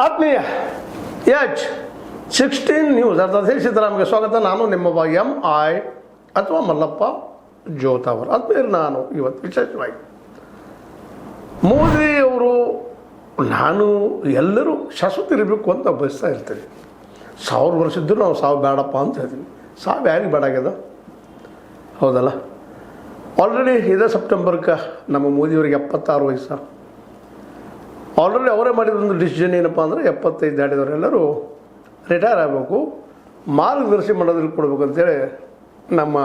ಆತ್ಮೀಯ H16 news ಅರ್ಥಾತ್ ಸಿದ್ದರಾಮಯ್ಯ ಸ್ವಾಗತ. ನಾನು ನಿಮ್ಮ MI ಅಥವಾ ಮಲ್ಲಪ್ಪ ಜೋತಾವರ್. ಆದ್ಮೇಲೆ ನಾನು ಇವತ್ತು ವಿಶೇಷವಾಗಿ ಮೋದಿಯವರು ನಾನು ಎಲ್ಲರೂ ಶಾಶ್ವತರಿರಬೇಕು ಅಂತ ಬಯಸ್ತಾ ಇರ್ತೀನಿ. 1000 ವರ್ಷ ಇದ್ದರೂ ನಾವು ಸಾವು ಬೇಡಪ್ಪ ಅಂತ ಹೇಳ್ತೀನಿ. ಸಾವು ಯಾರಿಗೆ ಬೇಡ ಆಗ್ಯದ? ಹೌದಲ್ಲ? ಆಲ್ರೆಡಿ ಇದೇ ಸೆಪ್ಟೆಂಬರ್ಗೆ ನಮ್ಮ ಮೋದಿಯವರಿಗೆ 76 ವಯಸ್ಸು. ಆಲ್ರೆಡಿ ಅವರೇ ಮಾಡಿದೊಂದು ಡಿಸಿಷನ್ ಏನಪ್ಪ ಅಂದರೆ 75 ದಾಟಿದವರೆಲ್ಲರೂ ರಿಟೈರ್ ಆಗಬೇಕು, ಮಾರ್ಗದರ್ಶಿ ಮಾಡೋದ್ರಲ್ಲಿ ಕೊಡಬೇಕು ಅಂತೇಳಿ ನಮ್ಮ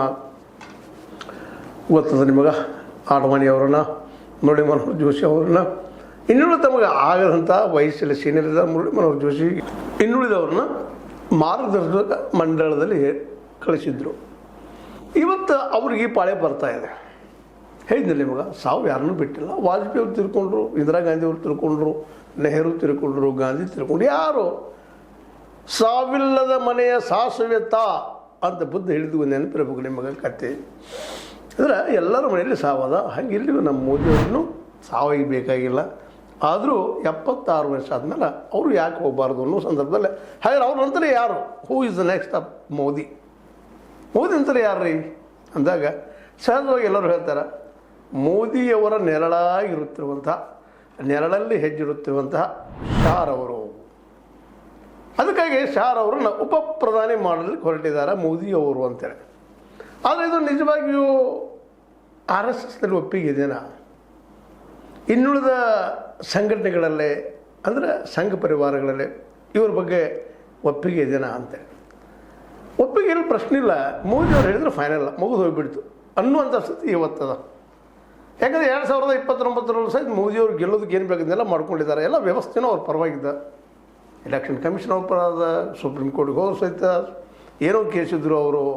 ಗೊತ್ತದ ನಿಮಗೆ ಆಡ್ವಾಣಿಯವರನ್ನ, ಮುರಳಿ ಮನೋಹರ್ ಜೋಶಿ ಅವ್ರನ್ನ, ಇನ್ನುಳಿದ ತಮಗೆ ಆಗದಂಥ ವಯಸ್ಸಲ್ಲಿ ಸೀನಿಯರ್ ಇದ್ದ ಮುರಳಿ ಮನೋಹರ್ ಜೋಶಿ ಇನ್ನುಳಿದವ್ರನ್ನ ಮಾರ್ಗದರ್ಶಕ ಮಂಡಳದಲ್ಲಿ ಕಳಿಸಿದ್ರು. ಇವತ್ತು ಅವ್ರಿಗೆ ಈ ಪಾಳೆ ಬರ್ತಾ ಇದೆ. ಹೇಳಿದ್ನಲ್ಲಿ ನಿಮಗೆ ಸಾವು ಯಾರನ್ನೂ ಬಿಟ್ಟಿಲ್ಲ. ವಾಜಪೇಯಿ ಅವ್ರು ತಿರ್ಕೊಂಡ್ರು, ಇಂದಿರಾ ಗಾಂಧಿ ಅವ್ರು ತಿರ್ಕೊಂಡ್ರು, ನೆಹರು ತಿರ್ಕೊಂಡ್ರು, ಗಾಂಧಿ ತಿರ್ಕೊಂಡ್ರು. ಯಾರು ಸಾವಿಲ್ಲದ ಮನೆಯ ಸಾಸುವೆತ ಅಂತ ಬುದ್ಧ ಹೇಳಿದ್ವು ನೆನಪಿರಬೇಕು ನಿಮಗೆ ಕತೆ. ಅಂದರೆ ಎಲ್ಲರ ಮನೆಯಲ್ಲಿ ಸಾವದ. ಹಂಗೆ ಇಲ್ಲಿಗೂ ನಮ್ಮ ಮೋದಿಯವ್ರನ್ನೂ ಸಾವಿಗೆ ಬೇಕಾಗಿಲ್ಲ. ಆದರೂ 76 ವರ್ಷ ಆದಮೇಲೆ ಅವರು ಯಾಕೆ ಹೋಗಬಾರ್ದು ಅನ್ನೋ ಸಂದರ್ಭದಲ್ಲಿ ಹಾಗೆ ಅವ್ರ ನಂತರ ಯಾರು who is the next of Modi ನಂತರ ಯಾರು ರೀ ಅಂದಾಗ ಸಹಜವಾಗಿ ಎಲ್ಲರೂ ಹೇಳ್ತಾರೆ ಮೋದಿಯವರ ನೆರಳಲ್ಲಿ ಹೆಜ್ಜಿರುತ್ತಿರುವಂತಹ ಶಾರವರು. ಅದಕ್ಕಾಗಿ ಶಾರವರನ್ನು ಉಪ ಪ್ರಧಾನಿ ಮಾಡಲಿಕ್ಕೆ ಹೊರಟಿದ್ದಾರೆ ಮೋದಿಯವರು ಅಂತೇಳಿ. ಆದರೆ ಇದು ನಿಜವಾಗಿಯೂ RSSನಲ್ಲಿ ಒಪ್ಪಿಗೆ ಇದೆಯಾ? ಇನ್ನುಳಿದ ಸಂಘಟನೆಗಳಲ್ಲೇ ಅಂದರೆ ಸಂಘ ಪರಿವಾರಗಳಲ್ಲೇ ಇವ್ರ ಬಗ್ಗೆ ಒಪ್ಪಿಗೆ ಇದೆಯಾ ಅಂತೇಳಿ. ಒಪ್ಪಿಗೆ ಇಲ್ಲಿ ಪ್ರಶ್ನೆ ಇಲ್ಲ. ಮೋದಿಯವ್ರು ಹೇಳಿದ್ರೆ ಫೈನಲ್ ಮುಗಿದು ಹೋಗಿಬಿಡ್ತು ಅನ್ನುವಂಥ ಸ್ಥಿತಿ ಇವತ್ತದ. ಯಾಕಂದರೆ 2029 ಸಹಿತ ಮೋದಿಯವ್ರು ಗೆಲ್ಲೋದಕ್ಕೆ ಏನು ಬೇಕಂದೆಲ್ಲ ಮಾಡ್ಕೊಂಡಿದ್ದಾರೆ. ಎಲ್ಲ ವ್ಯವಸ್ಥೆನೂ ಅವ್ರ ಪರವಾಗಿದ್ದ. ಎಲೆಕ್ಷನ್ ಕಮಿಷನ್ ಅವ್ರ ಪರ ಅದ, ಸುಪ್ರೀಂ ಕೋರ್ಟ್ಗೆ ಹೋದ್ರು ಸಹಿತ ಏನೋ ಕೇಸಿದ್ರು ಅವರು.